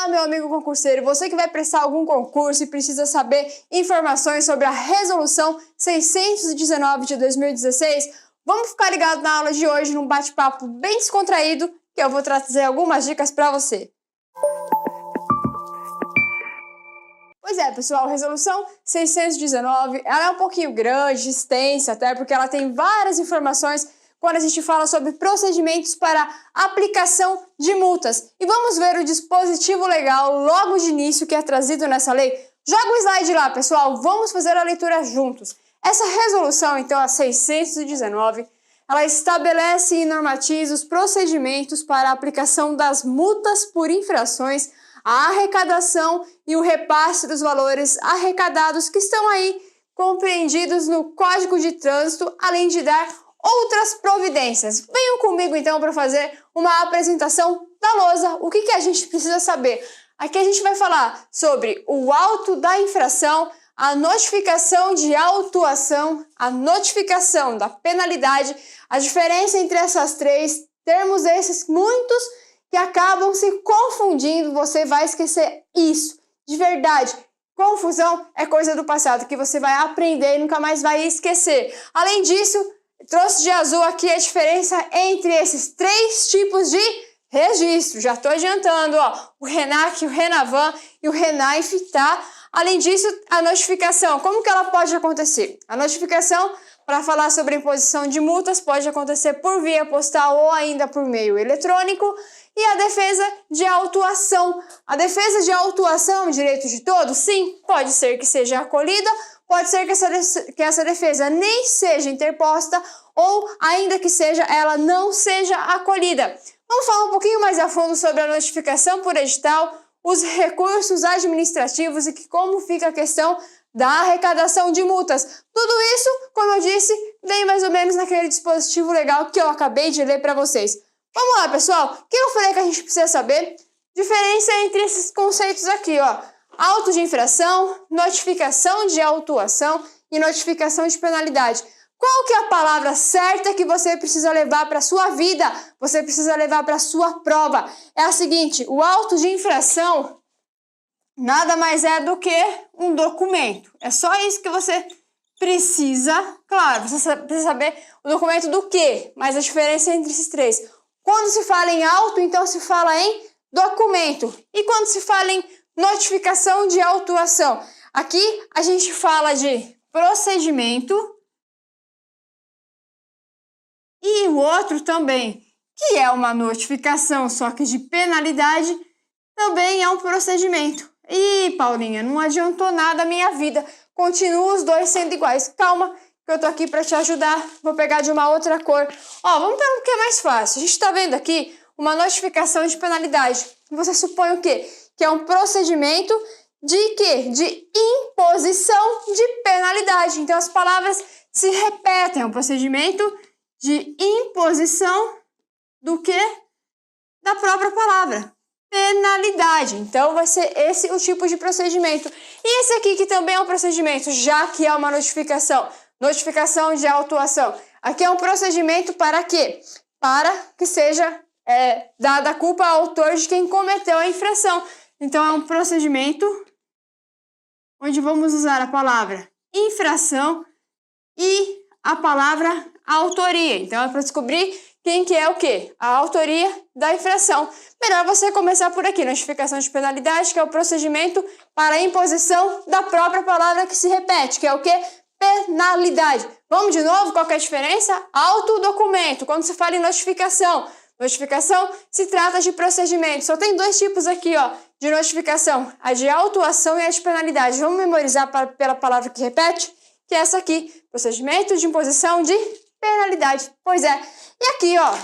meu amigo concurseiro, você que vai prestar algum concurso e precisa saber informações sobre a Resolução 619 de 2016, vamos ficar ligado na aula de hoje num bate-papo bem descontraído que eu vou trazer algumas dicas para você. Pois é, pessoal, a Resolução 619, ela é um pouquinho grande, extensa, até porque ela tem várias informações quando a gente fala sobre procedimentos para aplicação de multas. E vamos ver o dispositivo legal logo de início que é trazido nessa lei. Joga o slide lá, pessoal, vamos fazer a leitura juntos. Essa resolução, então, a 619, ela estabelece e normatiza os procedimentos para a aplicação das multas por infrações, a arrecadação e o repasse dos valores arrecadados que estão aí compreendidos no Código de Trânsito, além de dar outras providências. Venham comigo então para fazer uma apresentação da lousa. O que a gente precisa saber? Aqui a gente vai falar sobre o auto da infração, a notificação de autuação, a notificação da penalidade, a diferença entre essas três, termos esses muitos que acabam se confundindo, você vai esquecer isso. De verdade, confusão é coisa do passado, que você vai aprender e nunca mais vai esquecer. Além disso, trouxe de azul aqui a diferença entre esses três tipos de registro. Já estou adiantando, ó, o RENAC, o RENAVAN e o RENAIF, tá? Além disso, a notificação, como que ela pode acontecer? A notificação, para falar sobre a imposição de multas, pode acontecer por via postal ou ainda por meio eletrônico. E a defesa de autuação. A defesa de autuação é um direito de todos? Sim, pode ser que seja acolhida, pode ser que essa defesa nem seja interposta ou, ainda que seja, ela não seja acolhida. Vamos falar um pouquinho mais a fundo sobre a notificação por edital, os recursos administrativos e como fica a questão da arrecadação de multas. Tudo isso, como eu disse, vem mais ou menos naquele dispositivo legal que eu acabei de ler para vocês. Vamos lá, pessoal. O que eu falei que a gente precisa saber? Diferença entre esses conceitos aqui, ó. Auto de infração, notificação de autuação e notificação de penalidade. Qual que é a palavra certa que você precisa levar para a sua vida? Você precisa levar para a sua prova. É a seguinte, o auto de infração nada mais é do que um documento. É só isso que você precisa. Claro, você precisa saber o documento do quê? Mas a diferença entre esses três. Quando se fala em auto, então se fala em documento. E quando se fala em notificação de autuação? Aqui a gente fala de procedimento e o outro também, que é uma notificação, só que de penalidade, também é um procedimento. Ih, Paulinha, não adiantou nada a minha vida. Continuam os dois sendo iguais. Calma, que eu tô aqui para te ajudar. Vou pegar de uma outra cor. Ó, vamos para um que é mais fácil. A gente tá vendo aqui uma notificação de penalidade. Você supõe o quê? Que é um procedimento de quê? De imposição de penalidade. Então as palavras se repetem. É um procedimento de imposição do quê? Da própria palavra. Penalidade. Então vai ser esse o tipo de procedimento. E esse aqui que também é um procedimento, já que é uma notificação. Notificação de autuação. Aqui é um procedimento para quê? Para que seja dada a culpa ao autor de quem cometeu a infração. Então é um procedimento onde vamos usar a palavra infração e a palavra autoria. Então é para descobrir quem que é o quê? A autoria da infração. Melhor você começar por aqui, notificação de penalidade, que é o procedimento para a imposição da própria palavra que se repete, que é o quê? Penalidade. Vamos de novo? Qual que é a diferença? Autodocumento. Quando se fala em notificação, notificação se trata de procedimento. Só tem dois tipos aqui, ó, de notificação. A de autuação e a de penalidade. Vamos memorizar pela palavra que repete? Que é essa aqui. Procedimento de imposição de penalidade. Pois é. E aqui, ó,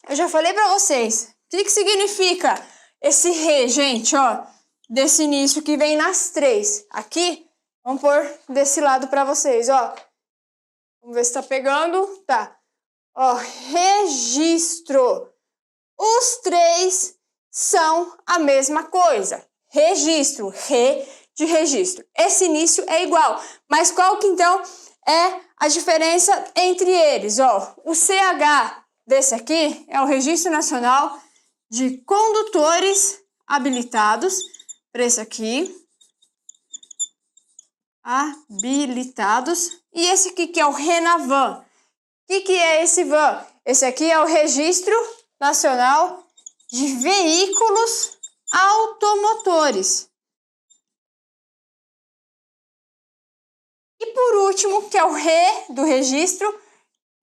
eu já falei pra vocês. O que significa esse re, gente, ó, desse início que vem nas três. Aqui, vamos pôr desse lado para vocês, ó. Vamos ver se tá pegando. Tá. Ó, registro. Os três são a mesma coisa. Registro, re de registro. Esse início é igual. Mas qual que então é a diferença entre eles? Ó, o CH desse aqui é o Registro Nacional de Condutores habilitados para esse aqui. Habilitados. E esse aqui que é o RENAVAN. O que é esse VAN? Esse aqui é o Registro Nacional de Veículos Automotores. E por último, que é o RE do registro,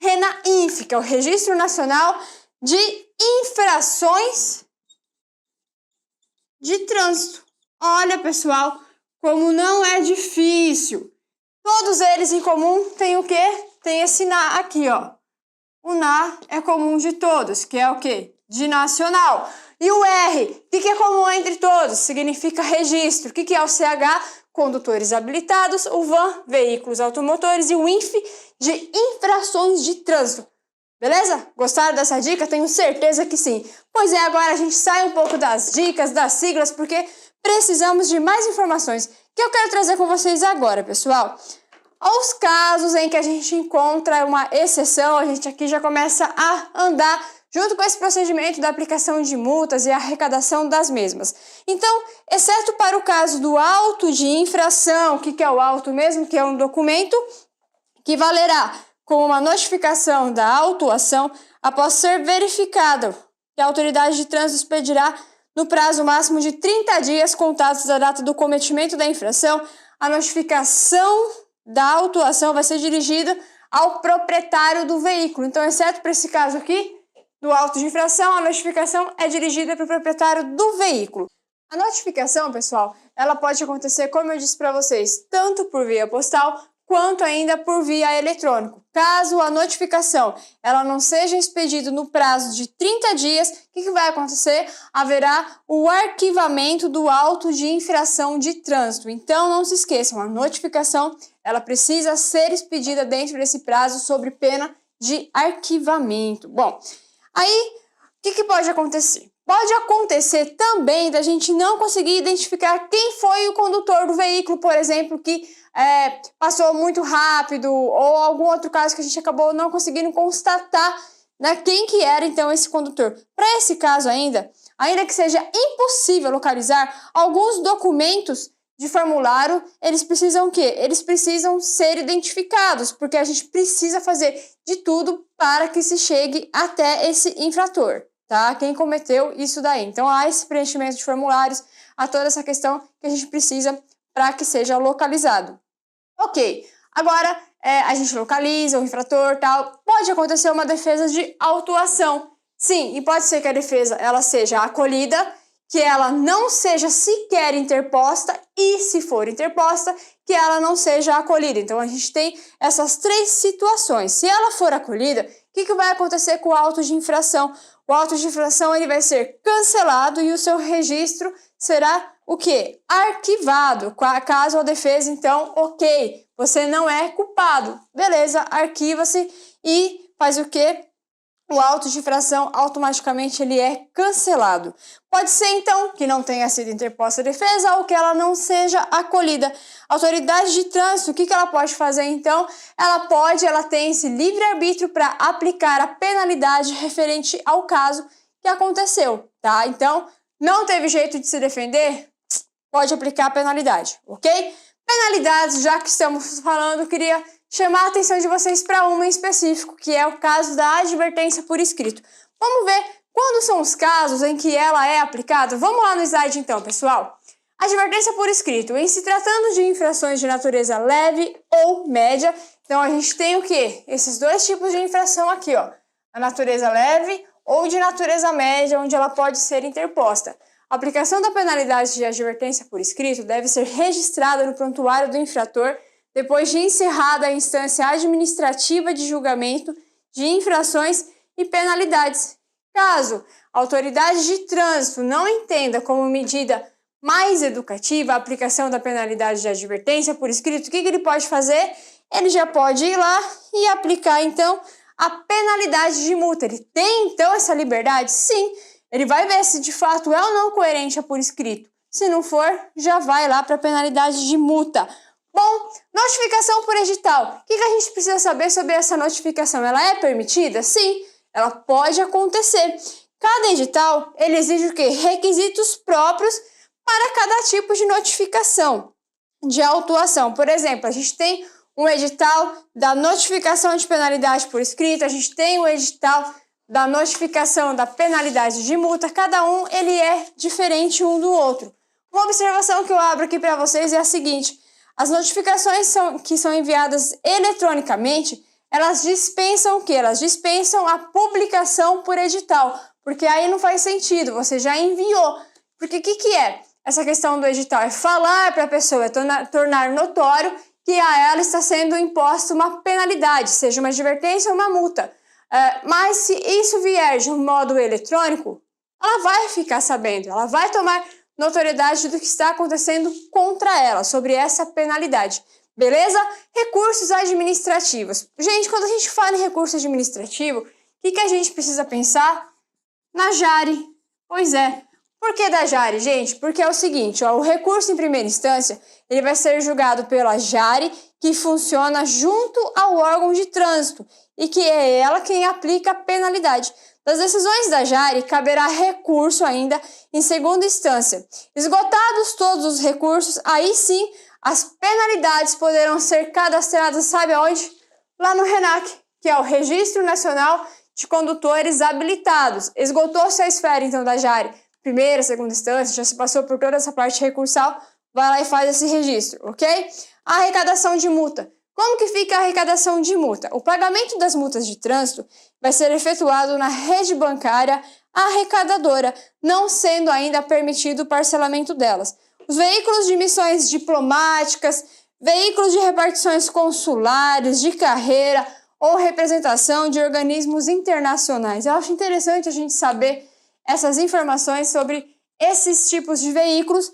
RENAINF, que é o Registro Nacional de Infrações de Trânsito. Olha, pessoal, como não é difícil. Todos eles em comum têm o quê? Tem esse NA aqui, ó. O NA é comum de todos, que é o quê? De nacional. E o R, o que é comum entre todos? Significa registro. O que é o CH? Condutores habilitados. O VAN, veículos automotores. E o INF, de infrações de trânsito. Beleza? Gostaram dessa dica? Tenho certeza que sim. Pois é, agora a gente sai um pouco das dicas, das siglas, porque precisamos de mais informações que eu quero trazer com vocês agora, pessoal. Aos casos em que a gente encontra uma exceção, a gente aqui já começa a andar junto com esse procedimento da aplicação de multas e arrecadação das mesmas. Então, exceto para o caso do auto de infração, o que é o auto mesmo? Que é um documento que valerá como uma notificação da autuação após ser verificado que a autoridade de trânsito expedirá no prazo máximo de 30 dias contados da data do cometimento da infração. A notificação da autuação vai ser dirigida ao proprietário do veículo. Então, exceto para esse caso aqui, do auto de infração, a notificação é dirigida para o proprietário do veículo. A notificação, pessoal, ela pode acontecer, como eu disse para vocês, tanto por via postal, quanto ainda por via eletrônico. Caso a notificação ela não seja expedida no prazo de 30 dias, o que vai acontecer? Haverá o arquivamento do auto de infração de trânsito. Então, não se esqueçam, a notificação ela precisa ser expedida dentro desse prazo sob pena de arquivamento. Bom, aí, o que pode acontecer? Pode acontecer também da gente não conseguir identificar quem foi o condutor do veículo, por exemplo, que passou muito rápido, ou algum outro caso que a gente acabou não conseguindo constatar, né, quem que era então esse condutor. Para esse caso ainda que seja impossível localizar, alguns documentos de formulário, eles precisam o quê? Eles precisam ser identificados, porque a gente precisa fazer de tudo para que se chegue até esse infrator, tá? Quem cometeu isso daí. Então, há esse preenchimento de formulários, há toda essa questão que a gente precisa para que seja localizado. Ok, agora a gente localiza o infrator, tal. Pode acontecer uma defesa de autuação. Sim, e pode ser que a defesa ela seja acolhida, que ela não seja sequer interposta e, se for interposta, que ela não seja acolhida. Então, a gente tem essas três situações. Se ela for acolhida, o que vai acontecer com o auto de infração? O auto de infração ele vai ser cancelado e o seu registro será o quê? Arquivado. Caso a defesa, então, ok, você não é culpado. Beleza, arquiva-se e faz o quê? O auto de infração automaticamente ele é cancelado. Pode ser, então, que não tenha sido interposta a defesa ou que ela não seja acolhida. A autoridade de trânsito, o que ela pode fazer, então? Ela tem esse livre-arbítrio para aplicar a penalidade referente ao caso que aconteceu, tá? Então, não teve jeito de se defender? Pode aplicar a penalidade, ok? Penalidades, já que estamos falando, queria chamar a atenção de vocês para uma em específico, que é o caso da advertência por escrito. Vamos ver quando são os casos em que ela é aplicada? Vamos lá no slide então, pessoal. Advertência por escrito. Em se tratando de infrações de natureza leve ou média, então a gente tem o quê? Esses dois tipos de infração aqui, ó. A natureza leve ou de natureza média, onde ela pode ser interposta. A aplicação da penalidade de advertência por escrito deve ser registrada no prontuário do infrator depois de encerrada a instância administrativa de julgamento de infrações e penalidades. Caso a autoridade de trânsito não entenda como medida mais educativa a aplicação da penalidade de advertência por escrito, o que ele pode fazer? Ele já pode ir lá e aplicar, então, a penalidade de multa. Ele tem, então, essa liberdade? Sim. Ele vai ver se de fato é ou não coerente a por escrito. Se não for, já vai lá para a penalidade de multa. Bom, notificação por edital. O que a gente precisa saber sobre essa notificação? Ela é permitida? Sim, ela pode acontecer. Cada edital, ele exige o quê? Requisitos próprios para cada tipo de notificação de autuação. Por exemplo, a gente tem um edital da notificação de penalidade por escrito, a gente tem o edital da notificação da penalidade de multa, cada um ele é diferente um do outro. Uma observação que eu abro aqui para vocês é a seguinte: as notificações que são enviadas eletronicamente, elas dispensam o quê? Elas dispensam a publicação por edital, porque aí não faz sentido, você já enviou. Porque o que é? Essa questão do edital é falar para a pessoa, é tornar notório que a ela está sendo imposta uma penalidade, seja uma advertência ou uma multa. Mas se isso vier de um modo eletrônico, ela vai ficar sabendo, ela vai tomar notoriedade do que está acontecendo contra ela, sobre essa penalidade. Beleza? Recursos administrativos. Gente, quando a gente fala em recurso administrativo, o que a gente precisa pensar? Na Jari. Pois é. Por que da Jari, gente? Porque é o seguinte, ó, o recurso em primeira instância, ele vai ser julgado pela Jari, que funciona junto ao órgão de trânsito, e que é ela quem aplica a penalidade. Das decisões da Jari, caberá recurso ainda em segunda instância. Esgotados todos os recursos, aí sim, as penalidades poderão ser cadastradas, sabe aonde? Lá no RENAC, que é o Registro Nacional de Condutores Habilitados. Esgotou-se a esfera, então, da Jari, primeira, segunda instância, já se passou por toda essa parte recursal, vai lá e faz esse registro, ok? A arrecadação de multa. Como que fica a arrecadação de multa? O pagamento das multas de trânsito vai ser efetuado na rede bancária arrecadadora, não sendo ainda permitido o parcelamento delas. Os veículos de missões diplomáticas, veículos de repartições consulares, de carreira ou representação de organismos internacionais. Eu acho interessante a gente saber essas informações sobre esses tipos de veículos.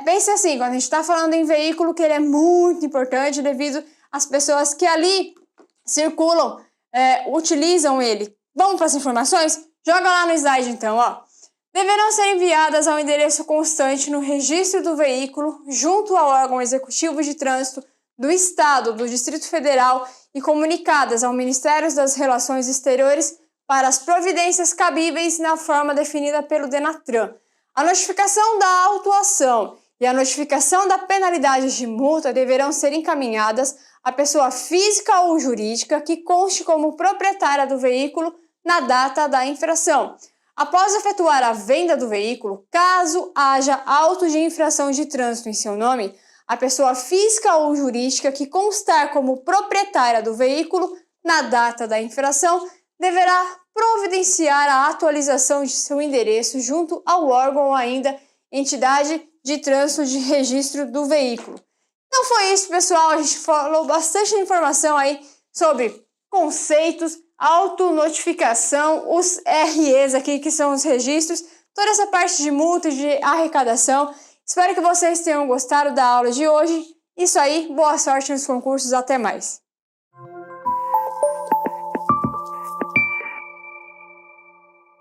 Pense assim, quando a gente está falando em veículo, que ele é muito importante devido às pessoas que ali circulam, utilizam ele. Vamos para as informações? Joga lá no slide então, ó. Deverão ser enviadas ao endereço constante no registro do veículo, junto ao órgão executivo de trânsito do Estado, do Distrito Federal e comunicadas ao Ministério das Relações Exteriores para as providências cabíveis na forma definida pelo DENATRAN. A notificação da autuação e a notificação da penalidade de multa deverão ser encaminhadas à pessoa física ou jurídica que conste como proprietária do veículo na data da infração. Após efetuar a venda do veículo, caso haja auto de infração de trânsito em seu nome, a pessoa física ou jurídica que constar como proprietária do veículo na data da infração deverá providenciar a atualização de seu endereço junto ao órgão ou ainda entidade de trânsito de registro do veículo. Então foi isso, pessoal. A gente falou bastante informação aí sobre conceitos, autonotificação, os REs aqui, que são os registros, toda essa parte de multa e de arrecadação. Espero que vocês tenham gostado da aula de hoje. Isso aí, boa sorte nos concursos, até mais!